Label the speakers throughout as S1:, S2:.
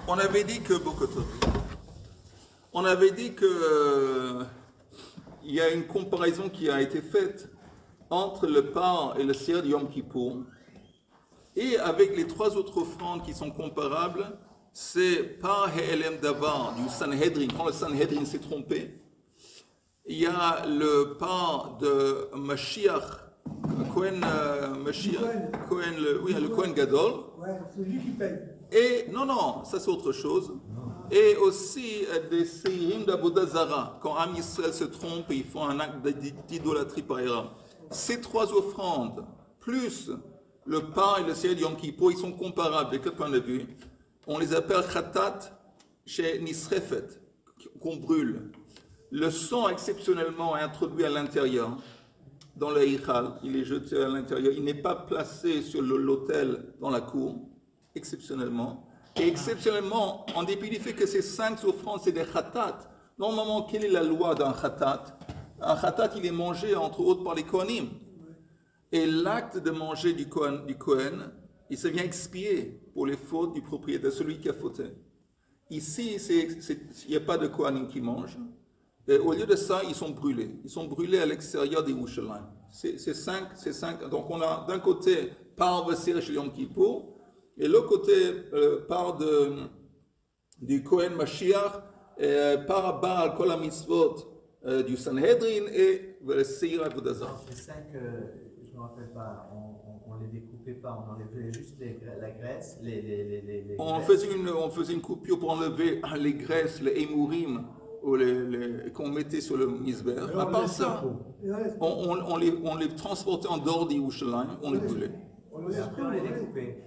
S1: On avait dit que il y a une comparaison qui a été faite entre le par et le Siyar de Yom Kippour, et avec les trois autres offrandes qui sont comparables, c'est par He'elem Davar du Sanhedrin, quand le Sanhedrin s'est trompé. Il y a le par de Mashiach, Kohen Gadol.
S2: Ouais, c'est lui qui paye.
S1: Et non, ça c'est autre chose. Et aussi des Seirim d'Avodah Zara, quand Am Yisrael se trompe et ils font un acte d'idolâtrie par erreur. Ces trois offrandes, plus le pain et le Siyar de Yom Kippour, ils sont comparables. De quel point de vue? On les appelle Khatat chez Nisrefet, qu'on brûle. Le sang exceptionnellement est introduit à l'intérieur, dans le Hichal, il est jeté à l'intérieur, il n'est pas placé sur l'autel dans la cour, exceptionnellement. Et exceptionnellement, en dépit du fait que ces 5 offrandes, c'est des khatat. Normalement, quelle est la loi d'un khatat? Un khatat, il est mangé, entre autres, par les Kohanim. Et l'acte de manger du Kohen, il se vient expier pour les fautes du propriétaire, celui qui a fauté. Ici, il n'y a pas de Kohanim qui mangent. Et au lieu de ça, ils sont brûlés. Ils sont brûlés à l'extérieur des Yerushalayim. C'est 5. Donc on a d'un côté par Vasir chez Yom Kippour, et l'autre côté par du Kohen Mashiach, par Baal Kol HaMitzvot du Sanhedrin et le Seir Avodah Zarah.
S3: Ces 5, je ne me rappelle pas, on ne les découpait pas, on enlevait juste la graisse,
S1: on faisait une coupure pour enlever les graisses, les émourim, qu'on mettait sur le misber. À part ça, on les transportait en dehors d'Yerushalayim, on les brûlait.
S3: Et après on les découpait.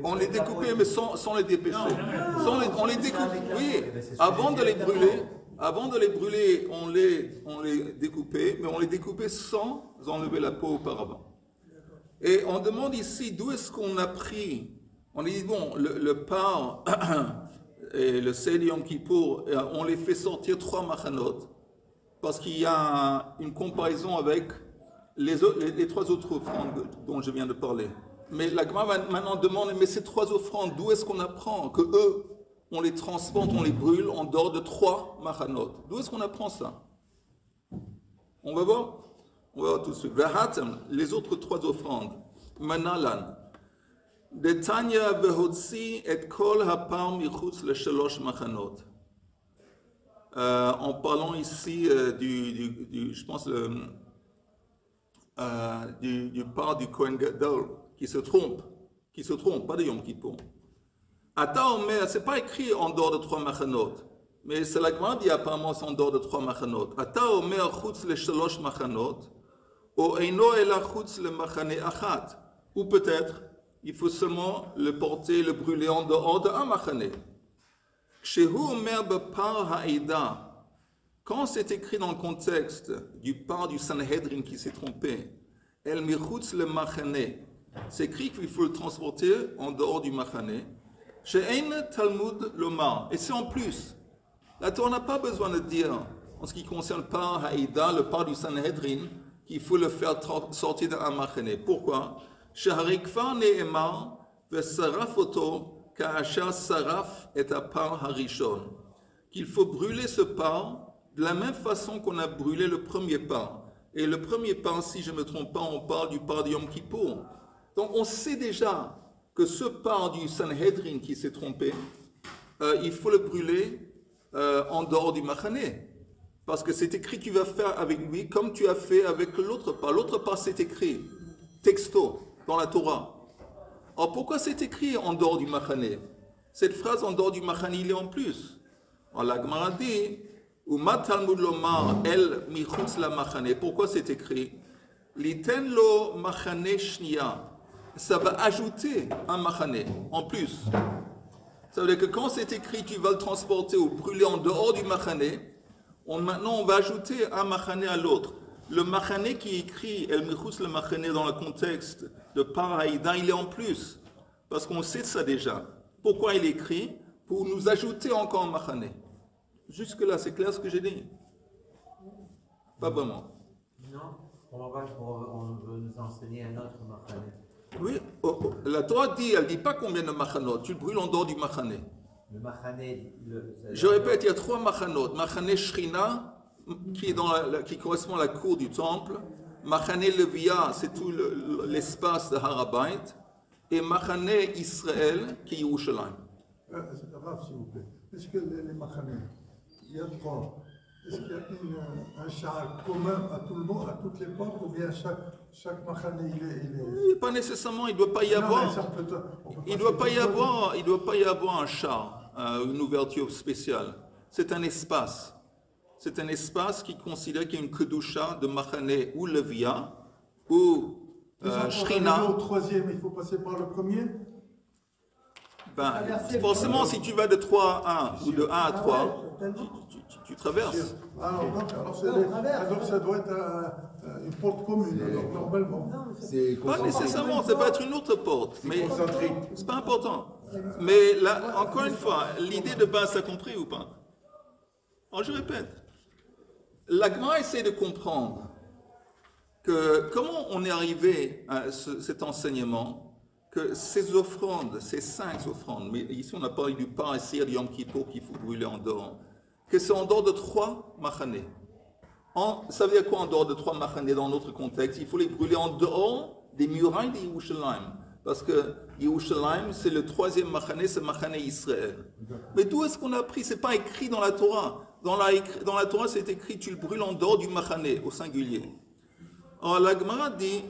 S1: On les découpait, mais sans les dépêcher. On les découpait, oui. Avant de les brûler, on les découpait, mais on les découpait sans enlever la peau auparavant. Et on demande ici, d'où est-ce qu'on a pris? On dit, bon, le par et le Siyar de Yom Kippour, on les fait sortir 3 machanot, parce qu'il y a une comparaison avec les 3 autres offrandes dont je viens de parler. Mais la Gemara maintenant demande, mais ces 3 offrandes, d'où est-ce qu'on apprend que eux, on les transporte, on les brûle en dehors de 3 machanot? D'où est-ce qu'on apprend ça? On va voir? On va voir tout de suite. Les autres 3 offrandes. Manalan. Detanya vehodsi et kol hapar michutz le shalosh machanot. En parlant ici je pense, du part du Kohen Gadol qui se trompe, pas de Yom Kippour. Ata Omer, c'est pas écrit en dehors de 3 machanot, mais c'est la Gemara dit apparemment c'est en dehors de 3 machanot. Ata Omer chutz le shalosh machanot, ou eino ela chutz le machane achat, ou peut-être il faut seulement le porter, le brûler en dehors d'un machane. Quand c'est écrit dans le contexte du par du Sanhedrin qui s'est trompé, El Michutz le machane, c'est écrit qu'il faut le transporter en dehors du machane. She'ein Talmud Lomar. Et c'est en plus, la Torah n'a pas besoin de dire, en ce qui concerne par Haïda, le par du Sanhedrin, qu'il faut le faire sortir d'un machane. Pourquoi? Sheharikvar ne'emar ve'saraf oto ka'asher saraf et apar harishon. Qu'il faut brûler ce pain de la même façon qu'on a brûlé le premier pain. Et le premier pain, si je ne me trompe pas, on parle du pain de Yom Kippour. Donc on sait déjà que ce pain du Sanhedrin qui s'est trompé, il faut le brûler en dehors du machane. Parce que c'est écrit, tu vas faire avec lui comme tu as fait avec l'autre pain. L'autre pain, c'est écrit texto dans la Torah. Alors pourquoi c'est écrit en dehors du machane? Cette phrase en dehors du machane, il est en plus. Alors la Gemara dit, Uma Talmud lomar el michutz la machane. Pourquoi c'est écrit? Liten lo machane shnia. Ça va ajouter un machane en plus. Ça veut dire que quand c'est écrit, tu vas le transporter ou brûler en dehors du machane, maintenant on va ajouter un machane à l'autre. Le machane qui est écrit, El Michutz le machane dans le contexte de Par Haïda, il est en plus. Parce qu'on sait ça déjà. Pourquoi il est écrit? Pour nous ajouter encore un machane. Jusque-là, c'est clair ce que j'ai dit? Pas vraiment.
S3: Non, on veut nous enseigner un autre machane.
S1: Oui, la Torah dit, elle ne dit pas combien de machanot. Tu le brûles en dehors du machane.
S3: Le Machané,
S1: Je répète, il y a 3 machanot. Machané Shrina, qui correspond à la cour du temple. Machané Levia, c'est tout l'espace de Harabait. Et Machané Israël, qui est Yerushalayim.
S2: Rav, s'il vous plaît. Est-ce que les machanés, il y a 3, est-ce qu'il y a un char commun à tout le monde, à toutes les portes, ou bien chaque machané, il est...
S1: Pas nécessairement, il ne doit pas y avoir. Il ne doit pas y avoir un char, une ouverture spéciale. C'est un espace. C'est un espace qui considère qu'il y a une kedusha de machané ou levia ou shrina.
S2: Au troisième, il faut passer par le premier.
S1: Ben, forcément, si tu vas de 3 à 1 ou de 1 à 3, tu traverses.
S2: Alors ça doit être une porte commune, alors, normalement.
S1: Pas nécessairement, ça peut être une autre porte, mais c'est pas important. Mais là, encore une fois, l'idée de base, t'as compris ou pas? Alors je répète, l'Agma essaie de comprendre que comment on est arrivé à cet enseignement, que ces offrandes, ces 5 offrandes, mais ici on a parlé du pain et cire du Yom Kippour qu'il faut brûler en dehors, que c'est en dehors de 3 machanés. Ça veut dire quoi en dehors de 3 machanés dans notre contexte? Il faut les brûler en dehors des murailles de Yerushalayim. Parce que Yerushalayim, c'est le 3e machané, c'est machané Israël. Mais d'où est-ce qu'on a appris? C'est pas écrit dans la Torah. Dans la Torah, c'est écrit, tu le brûles en dehors du machané, au singulier. Alors la Gemara dit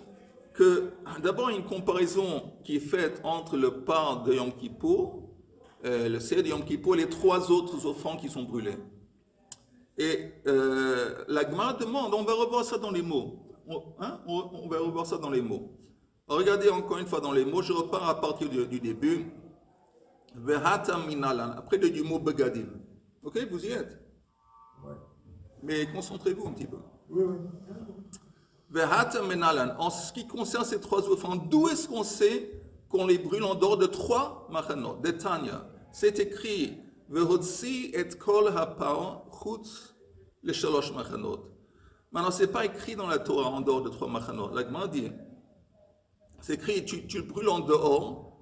S1: que d'abord il y a une comparaison qui est faite entre le par de Yom Kippour, le Seder de Yom Kippour et les 3 autres offrandes qui sont brûlées. Et la Gemara demande, on va revoir ça dans les mots. On va revoir ça dans les mots. Regardez encore une fois dans les mots, je repars à partir du début. Vehata minalan, après du mot begadim. Ok, vous y êtes?
S2: Ouais.
S1: Mais concentrez-vous un petit peu.
S2: Oui.
S1: Vehata minalan, en ce qui concerne ces 3 offrandes, d'où est-ce qu'on sait qu'on les brûle en dehors de 3 machanot, de Tanya? C'est écrit Vehotzi et kol hapar chutz le shalosh machanot. Maintenant, c'est pas écrit dans la Torah en dehors de 3 machanot. La Gemara dit, c'est écrit, tu le brûles en dehors.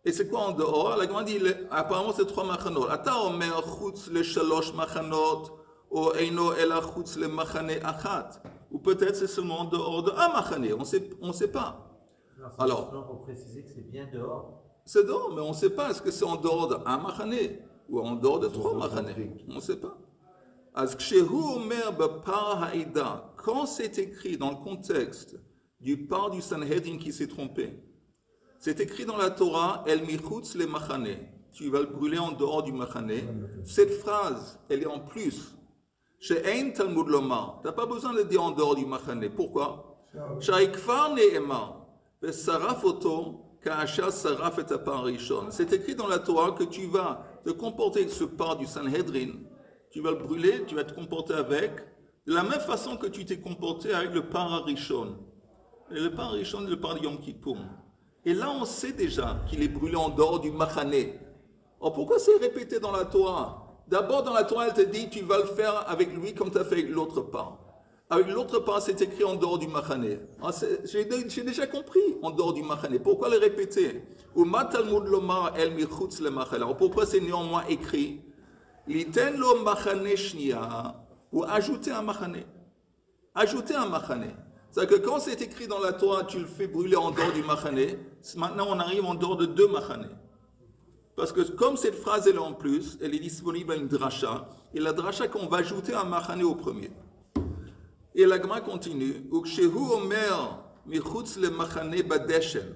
S1: Et c'est quoi en dehors? La Gemara dit, apparemment c'est 3 machanot. Ata omer chutz le shalosh machanot, ou eino ela chutz le machane achat. Ou peut-être c'est seulement en dehors de 1 machané. On ne sait pas. Alors,
S3: pour préciser que c'est bien dehors.
S1: C'est dehors, mais on ne sait pas. Est-ce que c'est en dehors de 1 machané ou en dehors de 3 machanés? On ne sait pas. Quand c'est écrit dans le contexte du par du Sanhedrin qui s'est trompé, c'est écrit dans la Torah, El michutz le machané. Tu vas le brûler en dehors du machané. Cette phrase, elle est en plus. Chez Ein Talmud Lomar, tu n'as pas besoin de dire en dehors du machané. Pourquoi? C'est écrit dans la Torah que tu vas te comporter avec ce par du Sanhedrin. Tu vas le brûler, tu vas te comporter avec, de la même façon que tu t'es comporté avec le par Arishon. Et le par Arishon est le par Yom Kippour. Et là, on sait déjà qu'il est brûlé en dehors du machané. Alors pourquoi c'est répété dans la Torah? D'abord, dans la Torah, elle te dit, tu vas le faire avec lui comme tu as fait avec l'autre part. Avec l'autre part, c'est écrit en dehors du machané. J'ai déjà compris, en dehors du machané. Pourquoi le répéter? Alors pourquoi c'est néanmoins écrit? L'iten lo machané shnia, ou ajouter un machané. Ajouter un machané. C'est-à-dire que quand c'est écrit dans la Torah, tu le fais brûler en dehors du machané, maintenant on arrive en dehors de 2 machanés. Parce que comme cette phrase elle est en plus, elle est disponible à une dracha, et la dracha qu'on va ajouter un machané au premier. Et la Gemara continue, Ukshehu omer michutz le machané badeshen.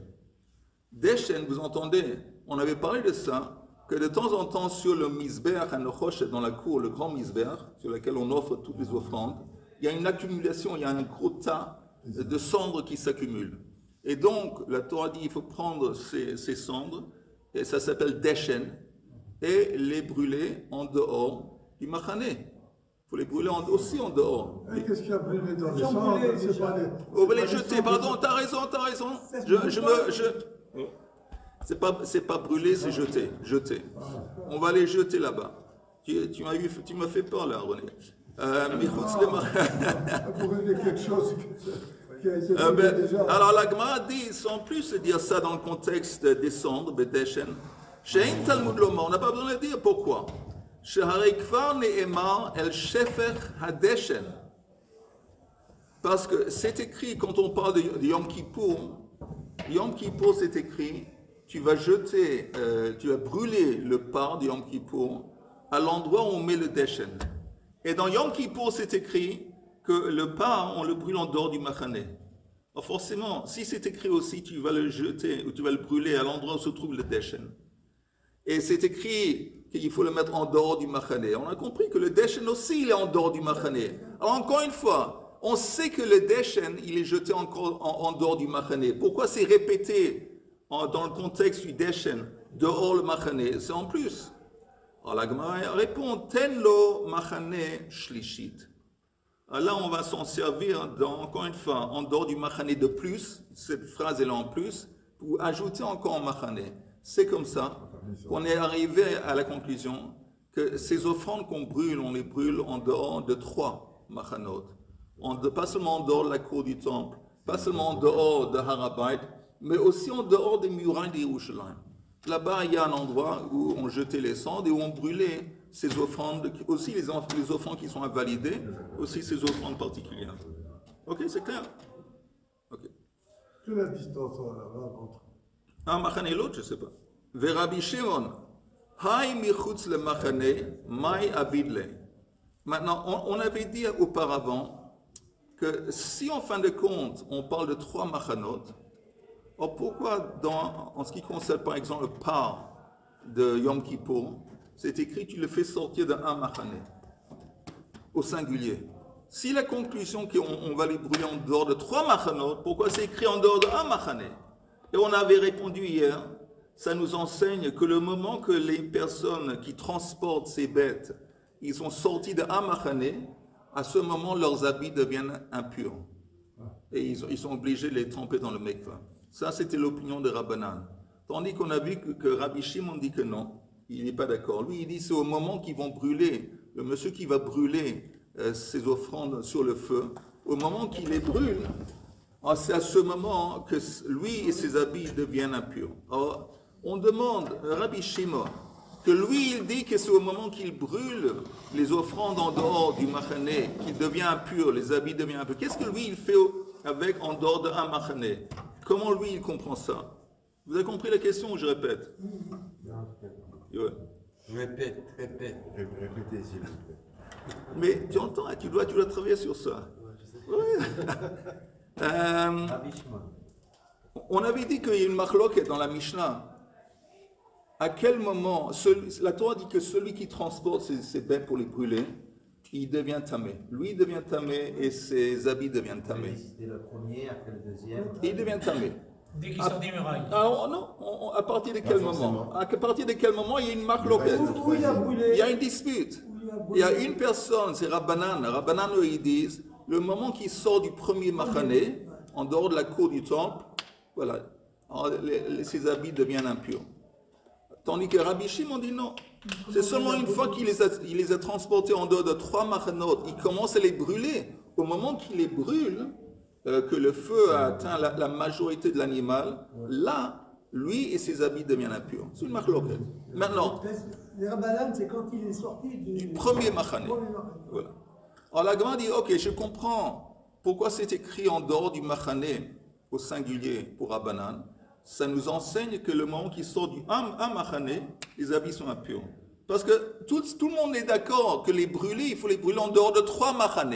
S1: Deshen, vous entendez, on avait parlé de ça, que de temps en temps sur le misbeach hanochosh, dans la cour, le grand misbeach, sur lequel on offre toutes les offrandes, il y a une accumulation, il y a un gros tas de cendres qui s'accumulent. Et donc, la Torah dit, il faut prendre ces cendres, et ça s'appelle deshen, et les brûler en dehors du machané. Il faut les brûler aussi en dehors.
S2: Et qu'est-ce qu'il y a brûlé dans les cendres?
S1: On va les jeter, pardon, t'as raison. C'est pas brûler, c'est jeter. On va les jeter là-bas. Tu m'as fait peur là, René.
S2: Pour régler quelque chose qui a été déjà.
S1: Alors la Gemara dit, sans plus dire ça dans le contexte des cendres, Bedeshen, Shein Talmud Lomar, on n'a pas besoin de dire pourquoi. Sheharei kvar ne'emar el shefech hadeshen. Parce que c'est écrit, quand on parle de Yom Kippour, c'est écrit, tu vas jeter, tu vas brûler le par de Yom Kippour à l'endroit où on met le deshen. Et dans Yom Kippour, c'est écrit que le par, on le brûle en dehors du machane. Alors forcément, si c'est écrit aussi, tu vas le jeter ou tu vas le brûler à l'endroit où se trouve le deshen. Et c'est écrit qu'il faut le mettre en dehors du machane. On a compris que le deshen aussi, il est en dehors du machane. Alors encore une fois, on sait que le deshen, il est jeté encore en dehors du machane. Pourquoi c'est répété dans le contexte du deshen, dehors le machane? C'est en plus. Alors la Gemara répond, Tenlo machane shlishit. Alors là, on va s'en servir, encore une fois, en dehors du machane de plus, cette phrase est là en plus, pour ajouter encore un machane. C'est comme ça qu'on est arrivé à la conclusion que ces offrandes qu'on brûle, on les brûle en dehors de 3 machanot. Pas seulement en dehors de la cour du temple, pas seulement en dehors de Harabait, mais aussi en dehors des murailles d'Yerushalayim. Là-bas, il y a un endroit où on jetait les cendres et où on brûlait ces offrandes, aussi les offrandes qui sont invalidées, aussi ces offrandes particulières. Ok, c'est clair? Ok.
S2: Quelle est la distance entre
S1: un machane et l'autre, je ne sais pas. Rabbi Shimon, Hay michutz le machane, mai avidle. Maintenant, on avait dit auparavant que si en fin de compte, on parle de 3 machanot, alors pourquoi en ce qui concerne par exemple le par de Yom Kippour, c'est écrit tu le fais sortir d'un machane, au singulier. Si la conclusion qu'on va les brûler en dehors de 3 machanot, pourquoi c'est écrit en dehors d'un machane? Et on avait répondu hier, ça nous enseigne que le moment que les personnes qui transportent ces bêtes, ils sont sortis d'un machane, à ce moment, leurs habits deviennent impurs. Et ils sont obligés de les tremper dans le mikvah. Ça, c'était l'opinion de Rabbanan. Tandis qu'on a vu que Rabbi Shimon dit que non, il n'est pas d'accord. Lui, il dit c'est au moment qu'ils vont brûler, le monsieur qui va brûler ses offrandes sur le feu, au moment qu'il les brûle, c'est à ce moment que lui et ses habits deviennent impurs. Alors, on demande à Rabbi Shimon que lui, il dit que c'est au moment qu'il brûle les offrandes en dehors du machane qu'il devient impur, les habits deviennent impurs. Qu'est-ce que lui, il fait avec en dehors d'un machane? Comment lui, il comprend ça? Vous avez compris la question ou je répète? Ouais.
S4: Répétez, s'il vous plaît.
S1: Mais tu entends, tu dois travailler sur ça. Ouais. On avait dit qu'il y a une machloket dans la Mishnah. À quel moment, la Torah dit que celui qui transporte ses bêtes pour les brûler, il devient tamé. Lui, il devient tamé et ses habits deviennent tamés.
S3: C'était le premier, après le deuxième.
S1: Il devient tamé.
S5: Dès qu'ils sont des murailles.
S1: Alors, non, à partir de quel moment? À partir de quel moment il y a une machloket?
S2: Où il a brûlé?
S1: Il y a une dispute. Il y a une personne, c'est Rabbanan. Rabbanan, eux, ils disent, le moment qu'il sort du premier machane, en dehors de la cour du temple, voilà, ses habits deviennent impurs. Tandis que Rabbi Shimon dit non. C'est seulement une fois qu'il les a transportés en dehors de 3 machanot, il commence à les brûler. Au moment qu'il les brûle, que le feu a atteint la majorité de l'animal, là, lui et ses habits deviennent impurs. C'est une machloket. Maintenant,
S6: les Rabbanan, c'est quand il est sorti
S1: du premier machane. Voilà. Alors la Gemara dit, ok, je comprends pourquoi c'est écrit en dehors du machane au singulier pour Rabbanan. Ça nous enseigne que le moment qu'il sort du machane, les habits sont impurs. Parce que tout le monde est d'accord que les brûler, il faut les brûler en dehors de 3 machane.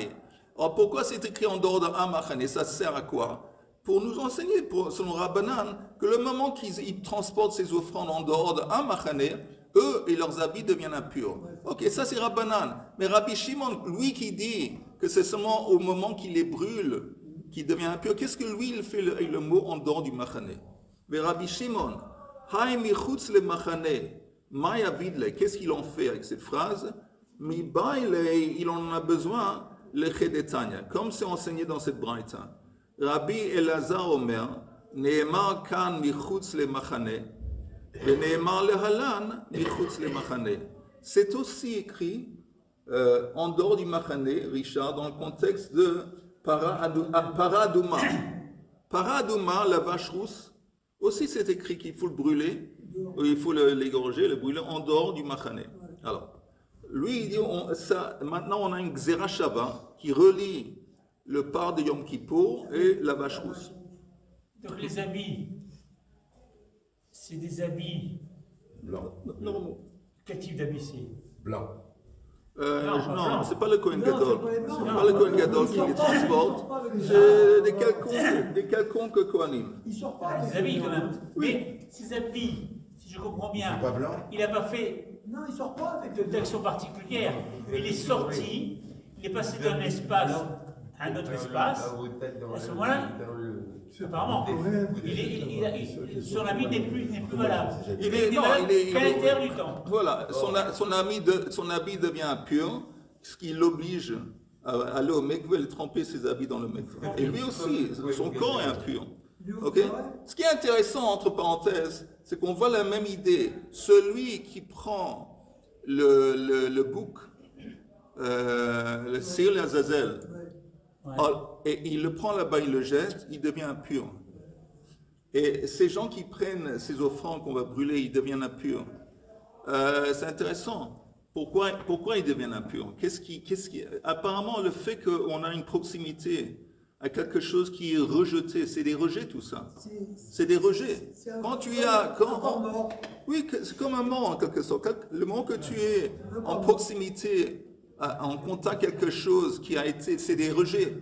S1: Alors pourquoi c'est écrit en dehors d'un machane? Ça sert à quoi? Pour nous enseigner, selon Rabbanan, que le moment qu'ils transportent ces offrandes en dehors d'un machane, eux et leurs habits deviennent impurs. Ok, ça c'est Rabbanan. Mais Rabbi Shimon, lui qui dit que c'est seulement au moment qu'il les brûle qu'il devient impur, qu'est-ce que lui il fait le mot en dehors du machane? Mais Rabbi Shimon, Hay michutz le machane, mai avidle, qu'est-ce qu'il en fait avec cette phrase? Mi baile, il en a besoin, le chedetanya, comme c'est enseigné dans cette braïta. Rabbi Elazar Omer, Neemar kan michutz le machane, et Neemar le halan, michutz le machane. C'est aussi écrit en dehors du machane, Richard, dans le contexte de Paraduma. Paraduma, la vache rousse, aussi c'est écrit qu'il faut le brûler Il faut l'égorger, le brûler en dehors du machane. Alors, lui, il dit, maintenant on a une Xera Shava qui relie le part de Yom Kippour et la vache rousse.
S5: Donc les habits, c'est des habits.
S4: Blanc.
S1: Normaux.
S5: Quel type d'habits c'est?
S4: Blanc.
S1: Non, c'est pas le Kohen
S6: Non,
S1: Gadol.
S6: c'est pas les blancs.
S1: C'est pas le Kohen Gadol qui les transporte. C'est des quelconques Kohanim.
S6: Il sort pas.
S5: Des habits quand même. Mais ces habits, si je comprends bien,
S4: C'est pas blanc.
S5: il n'a pas fait
S6: Non, il sort pas avec
S5: de d'action particulière. Il est sorti, il est passé d'un espace à un autre espace. À ce moment-là, apparemment, son habit n'est plus valable.
S1: Il est
S5: qu'à l'intérieur du temps.
S1: Voilà, son habit devient impur, ce qui l'oblige à aller au mikveh et tremper ses habits dans le mikveh. Et lui aussi, son corps est impur. Ok? Ce qui est intéressant, entre parenthèses, c'est qu'on voit la même idée. Celui qui prend le bouc, le Sir l'Azazel, et il le prend là-bas, il le jette, il devient impur. Et ces gens qui prennent ces offrandes qu'on va brûler, ils deviennent impurs. C'est intéressant. Pourquoi ils deviennent impurs? Apparemment, le fait qu'on a une proximité à quelque chose qui est rejeté, c'est des rejets tout ça. C'est des rejets. Quand tu as... Oui, c'est comme un mort en quelque sorte. Le moment que tu es en proximité, en contact quelque chose qui a été... C'est des rejets.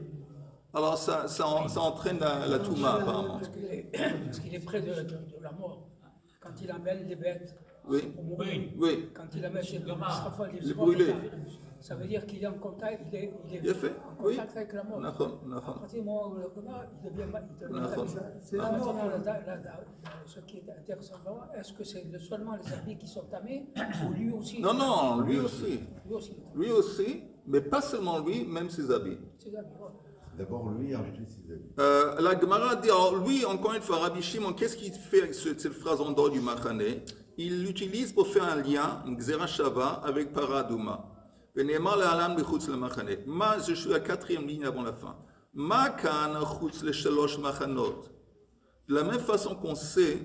S1: Alors ça entraîne la touma apparemment.
S7: Parce qu'il est près de la mort. Quand il amène les bêtes
S1: Oui.
S7: pour mourir,
S1: Oui.
S7: quand il amène
S1: Les brûler.
S7: ça veut dire qu'il est en contact, il est en
S1: Oui.
S7: contact avec la mort. À partir du moment où le coma, il devient
S6: C'est la mort.
S7: Ce qui est intéressant, est-ce que c'est seulement les habits qui sont tamés ou lui aussi?
S1: Non, lui aussi.
S7: Lui aussi.
S1: Lui aussi, mais pas seulement lui, même ses habits.
S7: Ses habits, ouais.
S4: D'abord lui, ensuite ses habits.
S1: La Gemara dit, alors lui, encore une fois, Rabbi Shimon, qu'est-ce qu'il fait avec cette phrase en dehors du Machane? Il l'utilise pour faire un lien, une Xera Shava, avec Paradouma. Je suis à la 4e ligne avant la fin. Ma kan chutz le shalosh machanot. De la même façon qu'on sait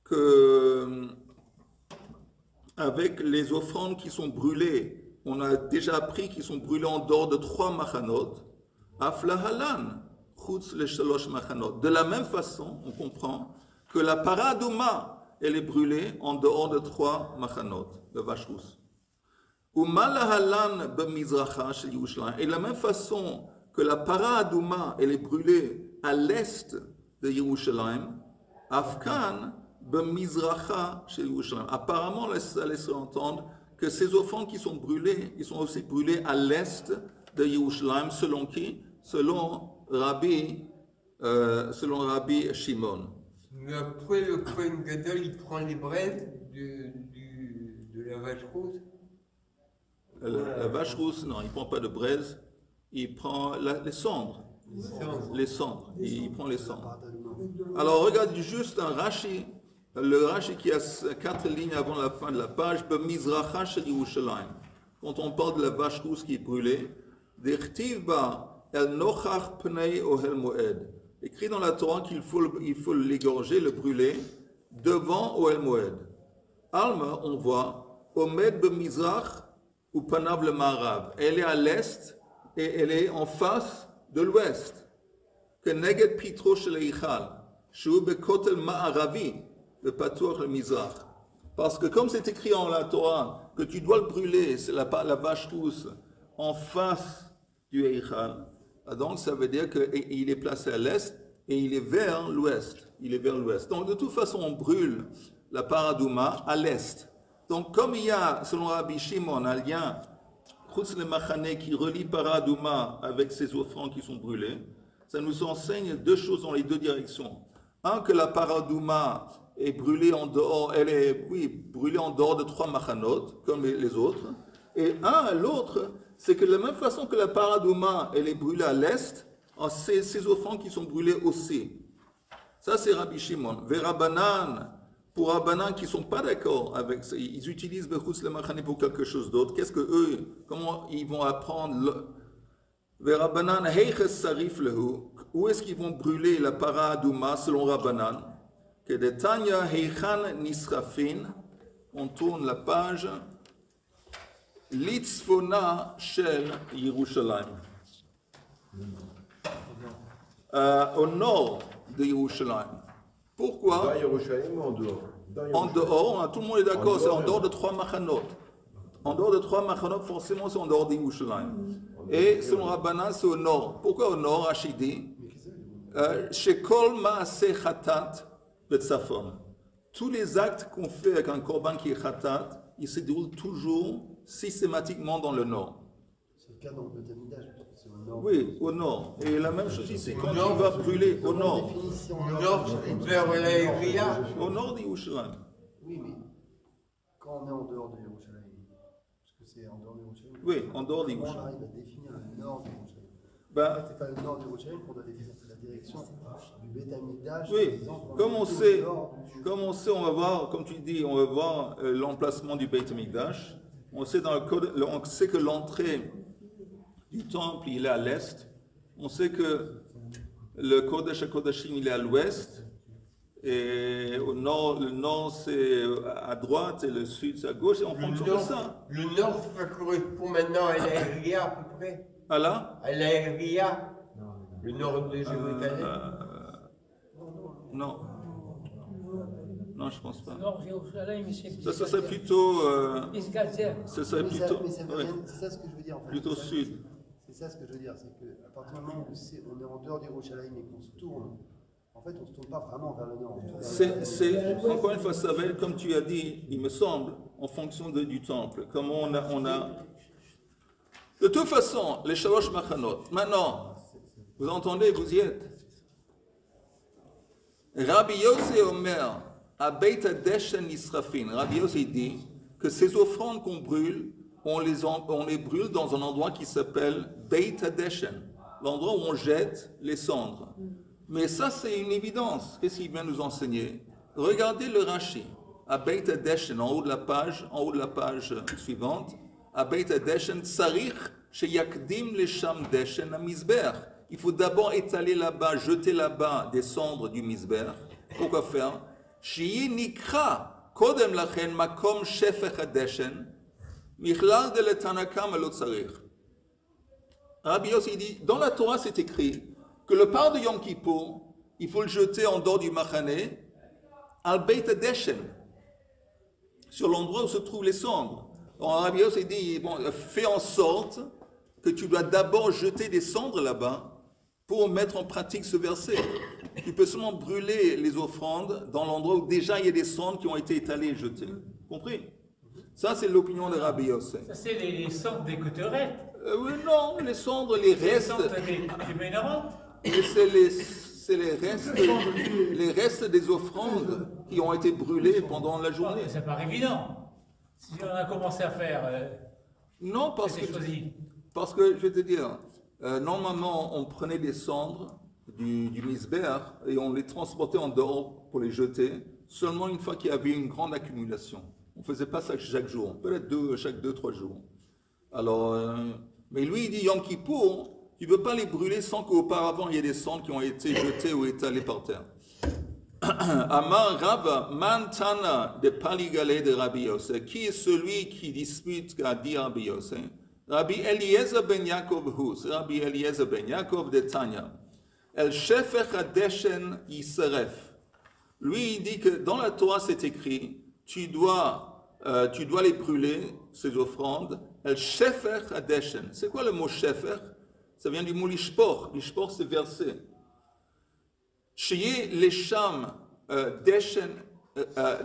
S1: que avec les offrandes qui sont brûlées, on a déjà appris qu'ils sont brûlés en dehors de 3 machanot. Aflahalan chutz le shalosh machanot. De la même façon, on comprend que la paradouma, elle est brûlée en dehors de 3 machanot, de vache rousse. Et de la même façon que la para adouma, elle est brûlée à l'est de Yerushalayim, Afkan b'mizracha chez Yerushalayim. Apparemment, ça laisse entendre que ces offrandes qui sont brûlées, ils sont aussi brûlés à l'est de Yerushalayim, selon qui? Selon Rabbi Shimon.
S8: Mais après, le Kohen Gadol, il prend les braises de la vache rousse.
S1: La vache rousse, non, il ne prend pas de braise, il prend les cendres. Les cendres. Il prend les cendres. Alors regarde juste un Rashi, le Rashi qui a 4 lignes avant la fin de la page, B'mizracha shel Yerushalayim. Quand on parle de la vache rousse qui est brûlée, D'echtiv ba el nochach pnei ohel moed. Écrit dans la Torah qu'il faut l'égorger, le brûler devant Ohel Moed. Alma, on voit, Omed b'mizrach ou panav le marav. Elle est à l'est et elle est en face de l'ouest. Que neged pitro shel eichal, shu bekotel ma'aravi, le patour le mizrach. Parce que comme c'est écrit en la Torah, que tu dois le brûler, c'est la vache rousse, en face du eichal, donc ça veut dire qu'il est placé à l'est et il est vers l'ouest. Donc de toute façon, on brûle la paradouma à l'est. Donc comme il y a, selon Rabbi Shimon, un lien Chutz le Machane qui relie paradouma avec ces offrandes qui sont brûlées, ça nous enseigne 2 choses dans les 2 directions. Un, que la paradouma est brûlée en dehors, brûlée en dehors de 3 machanot, comme les autres. Et l'autre, c'est que de la même façon que la paradouma, elle est brûlée à l'est, ces offrandes qui sont brûlées aussi. Ça, c'est Rabbi Shimon. Verabanan, pour Rabbanan qui ne sont pas d'accord avec ça, ils utilisent Bechutz le Machane pour quelque chose d'autre. Comment ils vont apprendre Verabanan, Heiches Sarif Lehu, où est-ce qu'ils vont brûler la paradouma selon Rabbanan? que de Tanya Heichan Nisrafin, on tourne la page, Litzfona Shel Yerushalayim. Au nord de Yerushalayim. Pourquoi?
S4: Dans Yerushalayim ou en dehors?
S1: En dehors, tout le monde est d'accord, c'est en dehors de 3 machanot. En dehors de 3 machanot, forcément, c'est en dehors de Yerushalayim. Et selon Rabbanan, c'est au nord. Pourquoi au nord, Rachidi? Shekol Maaseh Chatat Betzafon. Tous les actes qu'on fait avec un korban qui est Chatat, ils se déroulent toujours systématiquement dans le nord.
S9: C'est le cas dans le Tamidage, c'est au nord.
S1: Oui, au nord. Et la même chose ici, quand tu vas brûler au nord.
S8: Au nord, vers la Eria.
S1: Au nord de Yerushalayim.
S9: Oui, mais quand on est en dehors de Yerushalayim, parce que c'est en dehors de Yerushalayim.
S1: Oui, en dehors de
S9: Comment on
S1: Yerushalayim.
S9: arrive à définir le nord de Yerushalayim?
S1: Ben,
S9: En fait, c'est pas le nord de Yerushalayim qu'on doit définir, c'est la direction du Beth Amikdash.
S1: oui, comme on sait, on va voir, comme tu dis, on va voir l'emplacement du Beit Amikdash. On sait, on sait que l'entrée du temple, il est à l'est. On sait que le Kodesh HaKodashim, il est à l'ouest. Et au nord, le nord, c'est à droite et le sud, c'est à gauche. Et en fonction de ça.
S8: Le nord, ça correspond maintenant à la Eria à peu près.
S1: Ah là?
S8: À la Eria. Le nord de Jérusalem.
S1: Non. Non, je pense pas.
S7: Nord Jérusalem, c'est
S1: Ça serait plutôt.
S7: Isgazer.
S1: Ça serait
S9: Mais
S1: plutôt.
S9: c'est ça ce que je veux dire en fait.
S1: Plutôt
S9: C'est ça-
S1: sud.
S9: C'est ça ce que je veux dire, c'est qu'à partir du moment où on est en dehors d'Yerushalayim et qu'on se tourne, en fait on ne se tourne pas vraiment vers le nord. On se tourne vers le-
S1: Encore une fois, ça va être, comme tu as dit, il me semble, en fonction du temple. Comment on a. De toute façon, les Shalosh Machanot. Maintenant, vous entendez, vous y êtes. Rabbi Yossi Omer, à Beit Hadeshen Nisrafin. Rabbi Yossi dit que ces offrandes qu'on brûle, on les brûle dans un endroit qui s'appelle Beit Hadeshen, l'endroit où on jette les cendres. Mais ça, c'est une évidence. Qu'est-ce qu'il vient nous enseigner? Regardez le Rashi, à Beit Hadeshen, en haut de la page suivante. À Beit Hadeshen, Tsarich sheyakdim lesham deshen amizber. Il faut d'abord étaler là-bas, jeter là-bas des cendres du misber. Pourquoi faire? Sheyi nikra kodem lachen makom shefech hadeshen michlal de letanakam alot tsarich. Rabbi Yossi dit, dans la Torah c'est écrit que le part de Yom Kippour, il faut le jeter en dehors du Machané, al Beit Hadeshen, sur l'endroit où se trouvent les cendres. Alors Rabbi Yossi dit, bon, fais en sorte que tu dois d'abord jeter des cendres là-bas pour mettre en pratique ce verset. Tu peux seulement brûler les offrandes dans l'endroit où déjà il y a des cendres qui ont été étalées et jetées. Compris? Ça, c'est l'opinion de Rabbi Yossi.
S5: Ça, c'est les cendres des coterettes.
S1: Oui, non, les cendres, les
S5: Les
S1: restes.
S5: cendres des ménorants.
S1: Et c'est les restes des offrandes qui ont été brûlées pendant la journée.
S5: Ça paraît évident. Si on a commencé à faire.
S1: Non, parce que je vais te dire, normalement, on prenait des cendres du misber et on les transportait en dehors pour les jeter seulement une fois qu'il y avait une grande accumulation. On ne faisait pas ça chaque jour, peut-être chaque 2-3 jours. Alors, mais lui, il dit Yom Kippour, tu ne peux pas les brûler sans qu'auparavant il y ait des cendres qui ont été jetées ou étalées par terre. Amar Rav Mantana de Paligale de Rabbi Yossi. Qui est celui qui dispute qu'a dit Rabbi Yossi? Rabbi Eliezer ben Yaakov Hus, Rabbi Eliezer ben Yaakov de Tanya. El Shefech Hadeshen Yisaref. Lui, il dit que dans la Torah, c'est écrit, tu dois les brûler, ces offrandes. El Shefech Hadeshen. C'est quoi le mot Shefech? Ça vient du mot Lishpor. Lishpor, c'est verser. Shiye Lesham Deshen.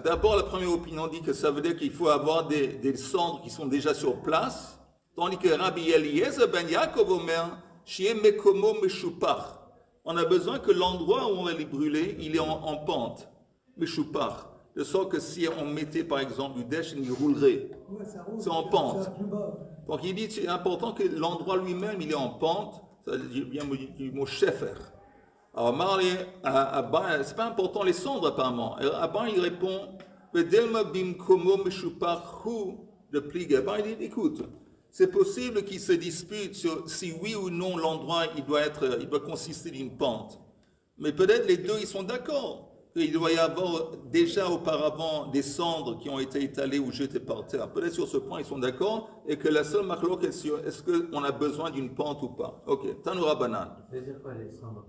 S1: D'abord, la première opinion dit que ça veut dire qu'il faut avoir des cendres qui sont déjà sur place. Tandis que Rabbi Eliezer ben Yaakov Omer, Shiye Mekomo Meshupach. On a besoin que l'endroit où on va les brûler, il est en pente. Meshupach. De sorte que si on mettait par exemple du Deshen, il roulerait. C'est en pente. Donc il dit c'est important que l'endroit lui-même, il est en pente. Ça vient du mot Shefer. Alors c'est pas important les cendres apparemment. Abba il répond Vedelma bimkomo meshupachu de pligue. Abba il dit écoute, c'est possible qu'ils se disputent sur si oui ou non l'endroit il doit consister d'une pente. Mais peut-être les deux ils sont d'accord. qu'il doit y avoir déjà auparavant des cendres qui ont été étalées ou jetées par terre. Peut-être sur ce point, ils sont d'accord, et que la seule marloque est sur est-ce qu'on a besoin d'une pente ou pas. Ok, Tanoura Banan.
S3: C'est-à-dire quoi les cendres?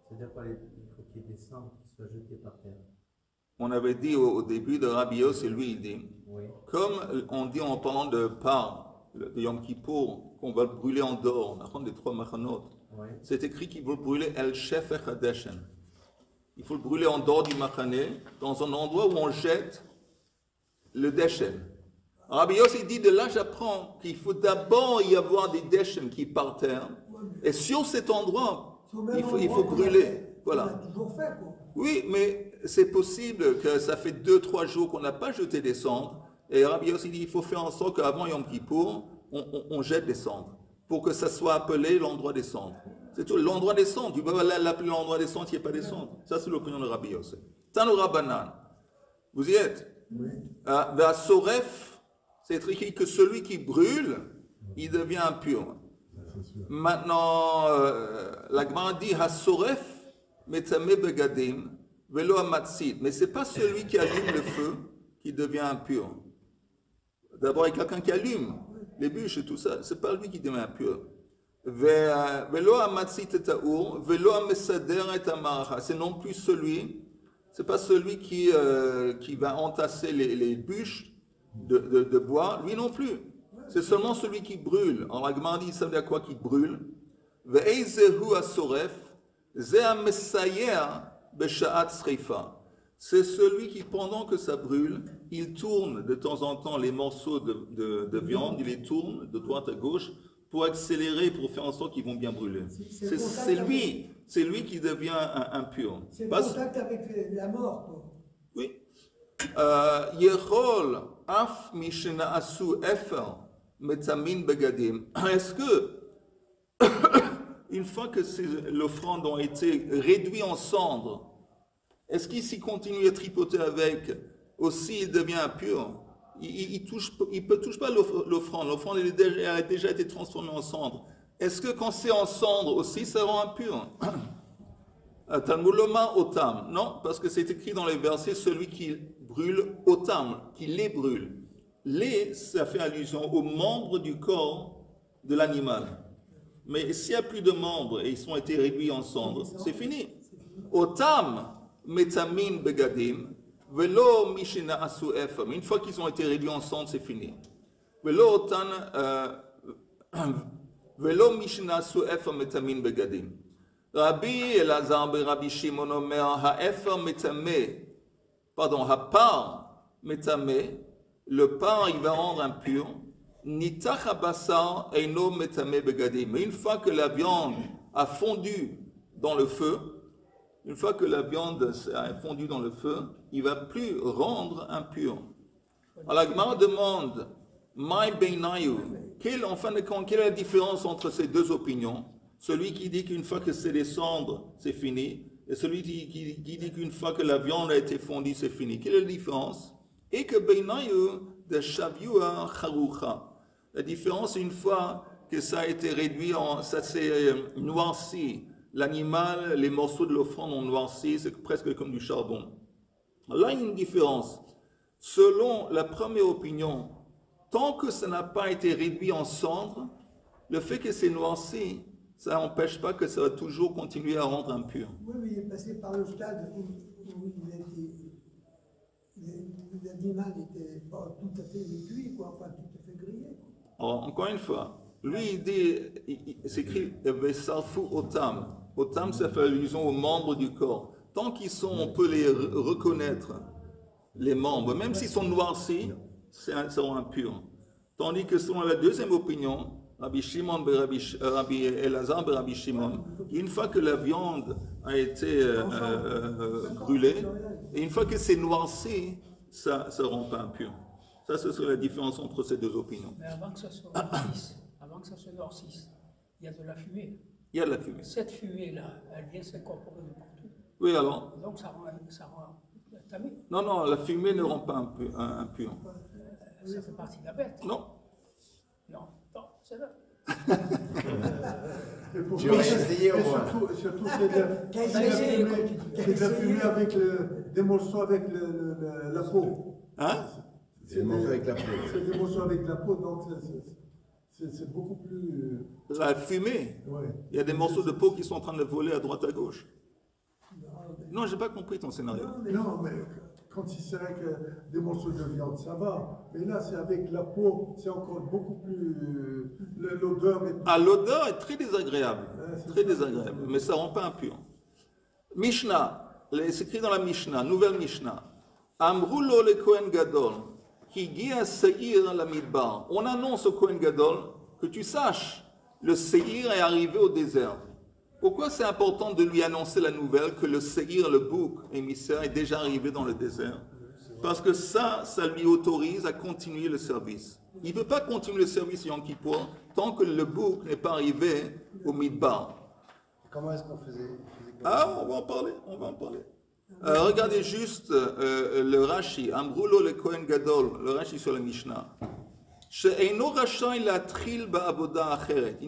S3: C'est-à-dire quoi il faut qu'il y ait des cendres qui soient jetées par terre?
S1: On avait dit au début de Rabbi Yossi, lui il dit,
S3: oui.
S1: Comme on dit en parlant de Par, de Yom Kippour, qu'on va le brûler en dehors, on a des 3 machanot, oui. C'est écrit qu'il faut le brûler El Shefech Hadeshen. Il faut le brûler en dehors du Machané, dans un endroit où on jette le Deshen. Rabbi Yossi dit, de là j'apprends qu'il faut d'abord y avoir des Deshen qui par terre, et sur cet endroit, il faut brûler. Voilà. Oui, mais c'est possible que ça fait 2-3 jours qu'on n'a pas jeté des cendres, et Rabbi Yossi dit, il faut faire en sorte qu'avant Yom Kippour, on jette des cendres, pour que ça soit appelé l'endroit des cendres. C'est tout, l'endroit des cendres. Tu peux l'appeler l'endroit des cendres, il n'y a pas des cendres. Ça, c'est l'opinion de Rabbi Yossi. Tanoura Banan. Vous y êtes? Oui. Vers Soref, c'est écrit que celui qui brûle, il devient impur. Maintenant, la Gemara dit Ha-Soref, Metameh Begadim, Velo Amatzit. Mais ce n'est pas celui qui allume le feu qui devient impur. D'abord, il y a quelqu'un qui allume les bûches et tout ça. Ce n'est pas lui qui devient impur. C'est non plus celui, c'est pas celui qui va entasser les bûches de bois, lui non plus. C'est seulement celui qui brûle. En la Gemara dit, ça veut dire quoi qui brûle? C'est celui qui, pendant que ça brûle, il tourne de temps en temps les morceaux de viande, il les tourne de droite à gauche, pour accélérer, pour faire en sorte qu'ils vont bien brûler. C'est lui qui devient impur.
S6: C'est le contact avec la mort, quoi.
S1: Oui. Yechol af mishena asu efer metamin begadim. Est-ce que, une fois que l'offrande ont été réduite en cendres, est-ce qu'il s'y continue à tripoter avec, aussi il devient impur? Il ne touche pas l'offrande. L'offrande a déjà été transformée en cendre. Est-ce que quand c'est en cendre aussi, ça rend impur? Talmuloma otam. Non, parce que c'est écrit dans les versets, celui qui brûle otam, qui les brûle. Les, ça fait allusion aux membres du corps de l'animal. Mais s'il n'y a plus de membres et ils ont été réduits en cendres, c'est fini. Otam, metamin begadim. Velo mishina asu efam. Une fois qu'ils ont été réduits en cendres, c'est fini. Velo mishina asu efam metamin begadim. Rabbi Elazar be Rabbi Shimon omer ha'efam metame. Pardon, ha'par metame. Le par, il va rendre impur. Nitach ha'basar eino metame begadim. Mais une fois que la viande a fondu dans le feu, une fois que la viande a fondu dans le feu, il ne va plus rendre impur. Alors la Gemara demande, Mai beinayu, en fin de compte, quelle est la différence entre ces deux opinions? Celui qui dit qu'une fois que c'est des cendres, c'est fini, et celui qui dit qu'une fois que la viande a été fondue, c'est fini. Quelle est la différence? Et que beinayu de shaviua charucha. La différence, une fois que ça a été réduit, ça s'est noirci, l'animal, les morceaux de l'offrande ont noirci, c'est presque comme du charbon. Là, il y a une différence. Selon la première opinion, tant que ça n'a pas été réduit en cendres, le fait que c'est noirci, ça n'empêche pas que ça va toujours continuer à rendre impur.
S6: Oui, mais il est passé par le stade où l'animal n'était pas tout à fait cuit, quoi, enfin tout à fait grillé.
S1: Alors, encore une fois, lui, il dit, c'est écrit Vesarfu Otam. Otam, ça fait allusion aux membres du corps. Tant qu'ils sont, on peut les reconnaître, les membres, même s'ils sont noircis, ça rend impur. Tandis que selon la deuxième opinion, Rabbi Elazar, Rabbi Shimon, une fois que la viande a été brûlée, et une fois que c'est noirci, ça ne rend pas impur. Ça, ce serait la différence entre ces deux opinions.
S7: Mais avant que ça soit noircisse, il y a de la fumée.
S1: Il y a de la fumée.
S7: Cette fumée-là, elle vient s'incorporer de partout.
S1: Oui, alors.
S7: Donc ça rend tamé.
S1: Non, la fumée ne rend pas impur.
S7: Ça fait partie de la bête.
S1: Non.
S7: Non, c'est là.
S2: J'ai essayé au moins. Surtout c'est de la fumée avec des morceaux avec la peau.
S1: Hein?
S2: C'est des morceaux avec la peau. C'est des morceaux avec la peau, donc c'est beaucoup plus...
S1: La fumée.
S2: Ouais.
S1: Il y a des morceaux de peau qui sont en train de voler à droite à gauche. Non, j'ai pas compris ton scénario.
S2: Non, mais quand il serait que des morceaux de viande, ça va. Mais là, c'est avec la peau, c'est encore beaucoup plus... L'odeur est...
S1: Ah, l'odeur est très désagréable. Très désagréable, mais ça rend pas impur. Mishnah, c'est écrit dans la Mishnah, nouvelle Mishnah. Amrulo le Kohen Gadol, Higia Seir la Midbar. On annonce au Kohen Gadol que tu saches, le Seir est arrivé au désert. Pourquoi c'est important de lui annoncer la nouvelle que le Seir, le bouc émissaire, est déjà arrivé dans le désert? Parce que ça lui autorise à continuer le service. Il ne peut pas continuer le service Yom Kippour tant que le bouc n'est pas arrivé au Midbar.
S9: Comment est-ce qu'on faisait?
S1: Ah, on va en parler. Regardez juste le Rashi, Amrulo le Kohen Gadol, le Rashi sur la Mishnah. Il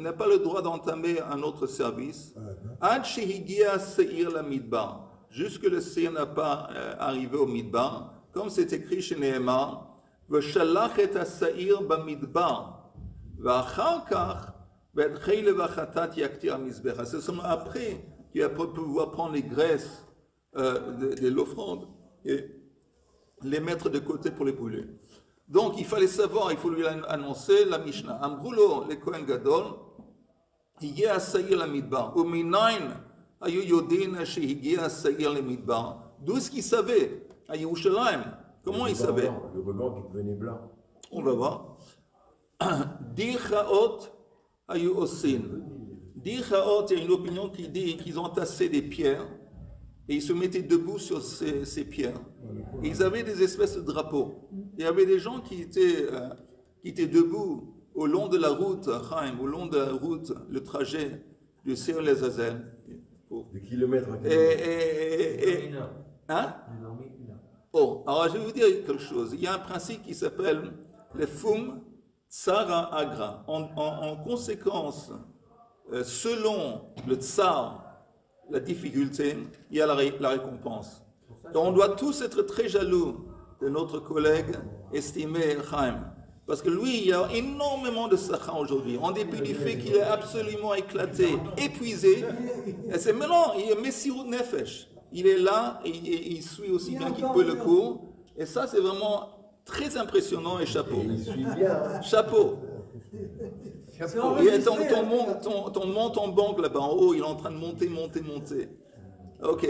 S1: n'a pas le droit d'entamer un autre service. Jusque le Seir n'a pas arrivé au Midbar, comme c'est écrit chez Nehemar, c'est seulement après qu'il va pouvoir prendre les graisses de l'offrande et les mettre de côté pour les brûler. Donc il fallait savoir, il faut lui annoncer la Mishnah. Amrulo le Kohen Gadol, higia Seir la Midbar. Uminayn ayu yodin shehigia Seir la Midbar. D'où est-ce qu'il savait? À Yerushalayim. Comment il savait?
S4: Le ruban qui devenait blanc.
S1: On va voir. Dirchaot ayu osin. Dirchaot, il y a une opinion qui dit qu'ils ont tassé des pierres et ils se mettaient debout sur ces pierres. Et ils avaient des espèces de drapeaux. Il y avait des gens qui étaient debout au long de la route, Chaim, au long de la route, le trajet du Seir les Azel.
S4: Des kilomètres à
S1: kilomètres. Hein? Oh, alors je vais vous dire quelque chose. Il y a un principe qui s'appelle le Fum Tsara Agra. En conséquence, selon le Tsar, la difficulté, il y a la récompense. Donc on doit tous être très jaloux de notre collègue estimé Chaim. Parce que lui, il y a énormément de sakha aujourd'hui, en dépit du fait qu'il est absolument éclaté, épuisé. Et c'est maintenant, il est Messirut Nefesh. Il est là et il suit aussi bien qu'il peut le cours. Et ça, c'est vraiment très impressionnant et chapeau.
S4: Il suit bien.
S1: Chapeau. Et ton monte en banque là-bas en haut, il est en train de monter. Ok.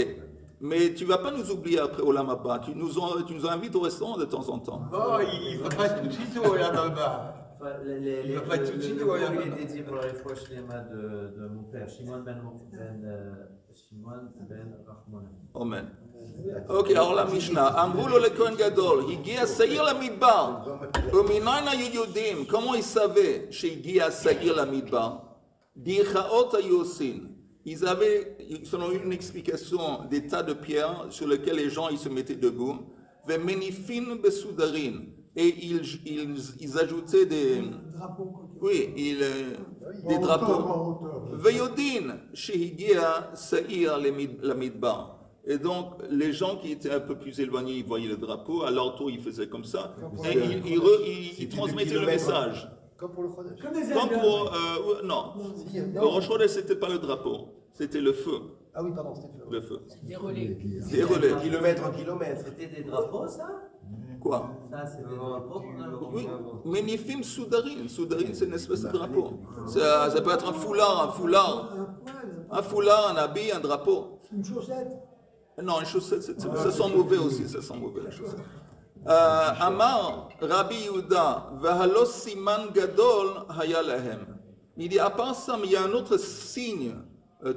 S1: Mais tu ne vas pas nous oublier après Olam Haba. Tu nous invites au restaurant de temps en temps.
S8: Oh, il ne va pas tout de suite au Olam Haba.
S3: Il va pas tout de suite au Olam Haba. Il est dédié pour la fois de mon père, Shimon ben Rachmon.
S1: Amen. Ok, alors la Mishnah. Amrulo le Kohen Gadol, Higia Seir la Midbar. Uminayna yudim. Comment il savait chez Higia Seir la Midbar? Dirchaot ayosin. Ils avaient, selon une explication, des tas de pierres sur lesquels les gens ils se mettaient debout. Vemenifin besoudarin. Et ils ajoutaient des drapeaux. Oui, des drapeaux. Veyodin shehigia Seir la Midbar. Et donc, les gens qui étaient un peu plus éloignés, ils voyaient le drapeau, à leur tour, ils faisaient comme ça, et ils transmettaient le message.
S9: Comme pour le Chodesh.
S1: Comme pour... non. Le Rosh Chodesh, ce n'était pas le drapeau, c'était le feu.
S9: Ah oui, pardon, c'était
S1: le feu.
S7: Des relais.
S1: Des relais.
S3: Kilomètre en kilomètre. C'était des drapeaux, ça?
S1: Quoi?
S3: Ça, c'est des drapeaux qu'on a.
S1: Oui, Menifim Soudarine. Soudarine, c'est une espèce de drapeau. Ça peut être un foulard, un habit, un drapeau.
S6: Une chaussette.
S1: Non, une chaussette, ça sent mauvais aussi, ça sent mauvais la chaussette. Amar Rabbi Yehuda, Vahalos Siman Gadol Haya Lahem. Il dit, à part ça, il y a un autre signe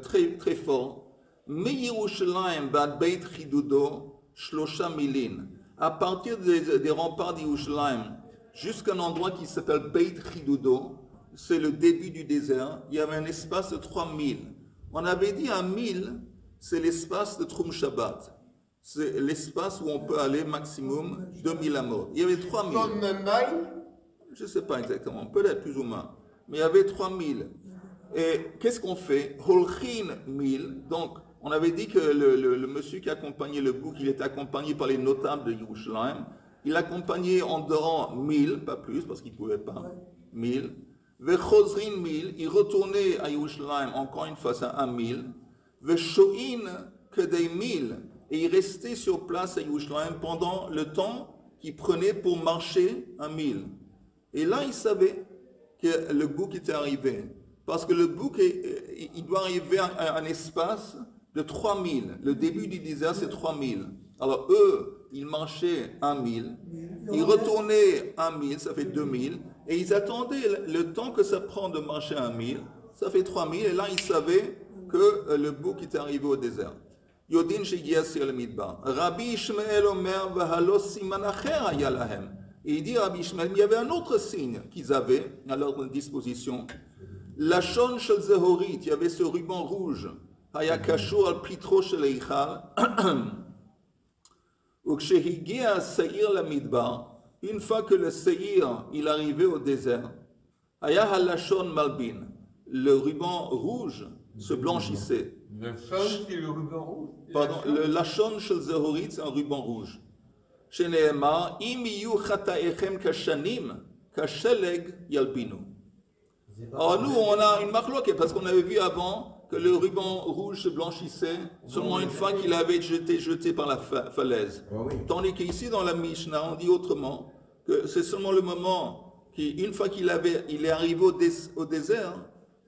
S1: très, très fort. Me Yerushalayim Bad Beit Chidudo Shlosha Milin. À partir des remparts d'Yerushalayim jusqu'à un endroit qui s'appelle Beit Chidudo, c'est le début du désert, il y avait un espace de 3000. On avait dit un 1000, c'est l'espace de Troum Shabbat. C'est l'espace où on peut aller maximum 2000 amot. Il y avait 3000. Je ne sais pas exactement, peut-être plus ou moins. mais il y avait 3000. Et qu'est-ce qu'on fait? Holchin 1000. Donc, on avait dit que le monsieur qui accompagnait le bouc, il était accompagné par les notables de Yerushalayim. Il accompagnait en dehors 1000, pas plus, parce qu'il ne pouvait pas. 1000. Vechozrin 1000. Il retournait à Yerushalayim encore une fois à 1000. Veshoin que des 1000. Et il restait sur place à Yerushalayim pendant le temps qu'il prenait pour marcher à 1000. Et là, il savait que le bouc était arrivé. Parce que le bouc, il doit arriver à un espace de 3000. Le début du désert, c'est 3000. Alors eux, ils marchaient à 1000. Ils retournaient à 1000, ça fait 2000. Et ils attendaient le temps que ça prend de marcher à 1000. Ça fait 3000. Et là, ils savaient que le bouc était arrivé au désert. Yodin shegia sur le midbar. Rabbi Ishmael Omer v'halos siman acher haya lahem. Et il dit Rabbi Ishmael, il y avait un autre signe qu'ils avaient à leur disposition. Lachon shel zehorit, il y avait ce ruban rouge. Haya kashur al pitro shel eichal. Ukshehigia seir la midbar. Une fois que le seir, il arrivait au désert. Haya halachon malbin. Le ruban rouge se blanchissait.
S8: Le lachon, c'est le ruban rouge.
S1: Pardon, le lachon shel zehorit, c'est un ruban rouge. Chez Nehemar, im yu chataechem kashanim, kasheleg yalbinu. Alors nous, on a une marloquette parce qu'on avait vu avant que le ruban rouge se blanchissait seulement une fois qu'il avait été jeté par la falaise. Tandis qu'ici dans la Mishnah, on dit autrement, que c'est seulement le moment qu'une fois qu'il est arrivé au désert,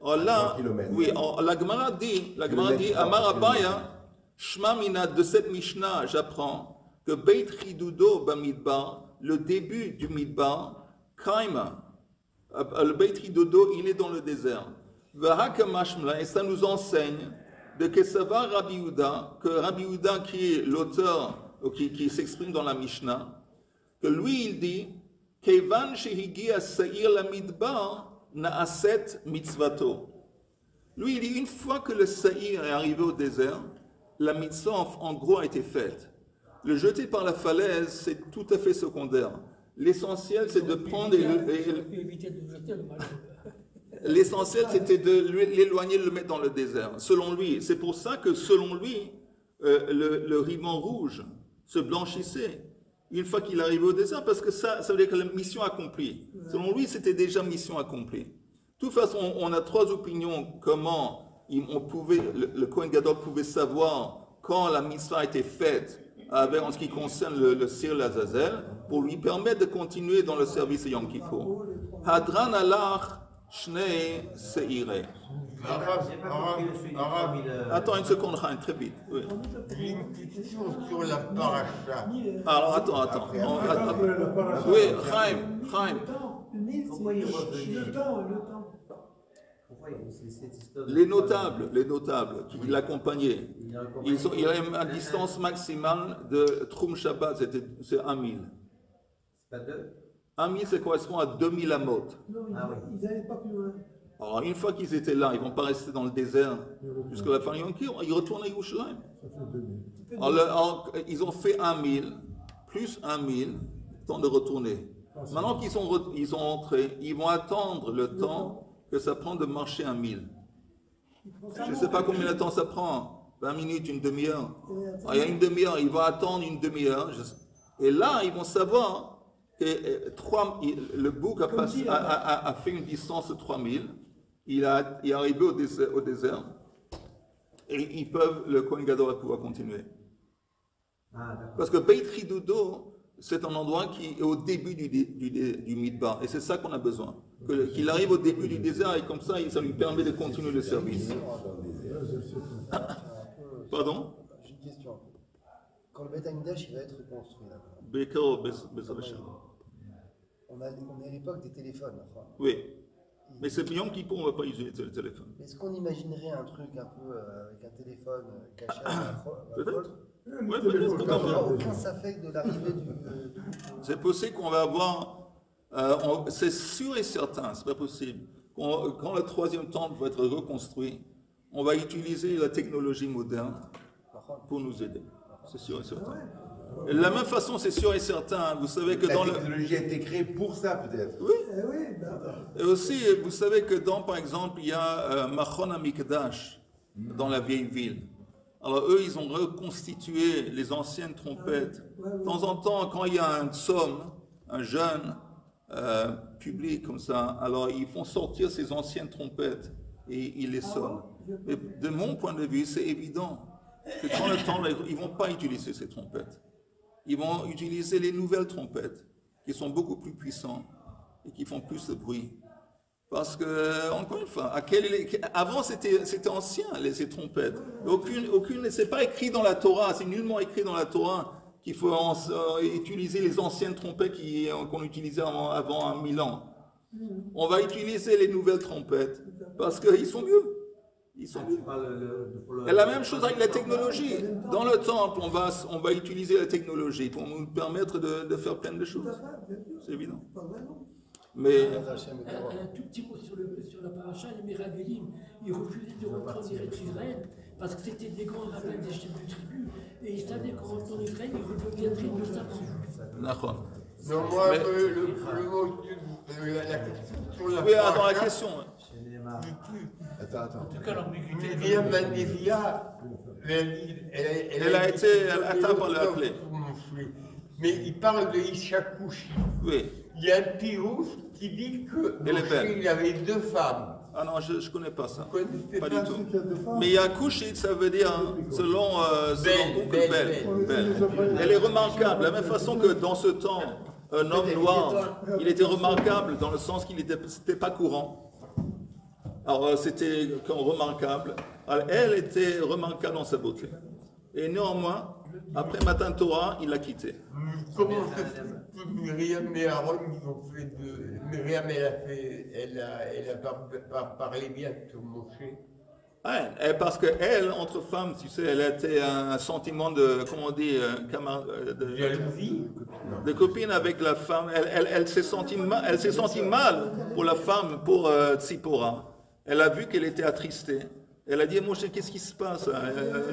S1: alors là, oui, la Gemara dit, Amar Abaya, Shma Mina, de cette Mishnah, j'apprends que Beit Chidudo Bamidbar, le début du Midbar, Kaima, le Beit Chidudo, il est dans le désert. Et ça nous enseigne de Kesava Rabbi Yehuda, que Rabbi Yehuda, qui est l'auteur, qui s'exprime dans la Mishnah, que lui il dit Kevan shehigia sa'ir la midbar na'aset mitzvato. Lui il dit une fois que le sa'ir est arrivé au désert, la mitzvah en gros a été faite. Le jeter par la falaise, c'est tout à fait secondaire. L'essentiel, c'est de prendre l'essentiel, c'était de l'éloigner, de le mettre dans le désert. Selon lui, c'est pour ça que selon lui, le ruban rouge se blanchissait une fois qu'il arrivait au désert, parce que ça veut dire que la mission accomplie. Selon lui, c'était déjà mission accomplie. De toute façon, on a trois opinions comment le Kohen Gadol pouvait savoir quand la mitzvah a été faite en ce qui concerne le Sir Lazazel, pour lui permettre de continuer dans le service de Yom Kippour. Hadran alach shnei seireh. Attends une seconde, Chaim, très vite. Oui.
S8: J'ai une question sur la paracha.
S1: Alors, attends. Oui, Chaim.
S3: Pourquoi il revenait?
S6: Le temps.
S1: Les notables qui l'accompagnaient, il y a une distance maximale de Troum Shabbat, c'est 1000.
S3: C'est pas 2?
S1: 1000, ça correspond à 2000 amot.
S6: Non, ils n'allaient pas plus loin.
S1: Alors, une fois qu'ils étaient là, ils ne vont pas rester dans le désert jusqu'à la fin du Yom Kippour, ils retournent à Yerushalayim. Alors, ils ont fait 1000, plus 1000, temps de retourner. Maintenant qu'ils sont rentrés, ils vont attendre le temps que ça prend de marcher 1000. Je ne sais pas combien de temps ça prend, 20 minutes, une demi-heure. Il y a une demi-heure, ils vont attendre une demi-heure. Et là, ils vont savoir que le bouc a fait une distance de 3000. Il est arrivé au désert. Et le Kohen Gadol va pouvoir continuer. Parce que Beit Chidudo, c'est un endroit qui est au début du Midbar. Et c'est ça qu'on a besoin. Qu'il arrive au début du désert et comme ça lui permet de continuer le service. Pardon?
S9: J'ai une question. Quand le Beth Amikdash va être reconstruit, on est à l'époque des téléphones. Enfin.
S1: Oui. Mais c'est Yom Kippour, on ne va pas utiliser le téléphone.
S9: Est-ce qu'on imaginerait un truc un peu avec un téléphone caché à la
S1: peut-être.
S9: Oui, peut-être. Aucun s'affecte de l'arrivée du...
S1: C'est possible qu'on va avoir... c'est sûr et certain, c'est pas possible. Quand le troisième temple va être reconstruit, on va utiliser la technologie moderne pour nous aider. C'est sûr et certain. De la même façon, c'est sûr et certain, vous savez que dans
S4: la technologie a été créée pour ça, peut-être.
S1: Oui.
S6: oui,
S1: Et aussi, vous savez que par exemple, il y a Machon HaMikdash dans la vieille ville. Alors eux, ils ont reconstitué les anciennes trompettes. De temps en temps, quand il y a un tzom, un jeûne public comme ça, alors ils font sortir ces anciennes trompettes et ils les sonnent. Mais de mon point de vue, c'est évident que dans le temps, ils ne vont pas utiliser ces trompettes. Ils vont utiliser les nouvelles trompettes qui sont beaucoup plus puissantes et qui font plus de bruit. Parce que, encore une fois, avant c'était ancien, ces trompettes. C'est pas écrit dans la Torah, c'est nullement écrit dans la Torah qu'il faut utiliser les anciennes trompettes qu'on utilisait avant 1000 ans. On va utiliser les nouvelles trompettes parce qu'ils sont mieux. Ils sont mieux. Et la même chose avec la technologie. Dans le temple, on va utiliser la technologie pour nous permettre de faire plein de choses. C'est évident. Mais
S7: un tout petit mot sur la paracha, les Méravélim, ils refusaient de rentrer en Israël parce que c'était des grands rabbins des chefs de tribu et ils savaient qu'en rentrant en Israël, ils redeviendraient de ça.
S1: D'accord.
S8: Non, moi, le mot la question sur la
S1: oui, attends, la question.
S4: Attends.
S5: En tout cas, l'ambiguïté.
S8: Myriam Mandevia, elle
S1: a été atteinte par le appelé.
S8: Mais il parle de Ishakouchi.
S1: Oui.
S8: Il y a un pirouf qui dit que Moshe, il avait 2 femmes.
S1: Ah non, je ne connais pas ça.
S8: Pas
S1: du tout. Mais il y a Kushit, ça veut dire, selon belle. Elle est remarquable. De la même façon que dans ce temps, un homme noir, il était remarquable dans le sens qu'il n'était pas courant. Alors c'était remarquable. Alors, elle était remarquable dans sa beauté. Et néanmoins, après Matan Torah, il l'a quitté.
S8: Comment Myriam et Aaron, ils ont fait de... Myriam, elle a parlé bien de Moshe.
S1: Ouais, parce qu'elle, entre femmes, tu sais, elle était un sentiment de, comment on dit,
S8: jalousie,
S1: de copine avec la femme. Elle s'est sentie mal pour la femme, pour Tzipora. Elle a vu qu'elle était attristée. Elle a dit, Moshe, qu'est-ce qui se passe?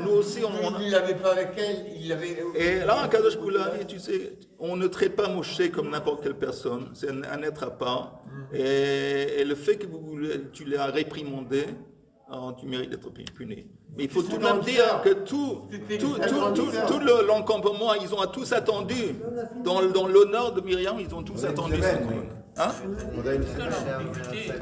S1: Nous aussi,
S8: il n'avait pas avec elle, il avait...
S1: Et là, Kadosh Boula a dit, tu sais, on ne traite pas Moshe comme n'importe quelle personne. C'est un être à part. Et le fait que tu l'as réprimandé, alors, tu mérites d'être puni. Mais il faut tout de même dire que tout l'encampement, ils ont tous attendu. Dans l'honneur de Myriam, ils ont tous attendu.
S4: Hein?
S5: En tout cas, l'ambiguïté,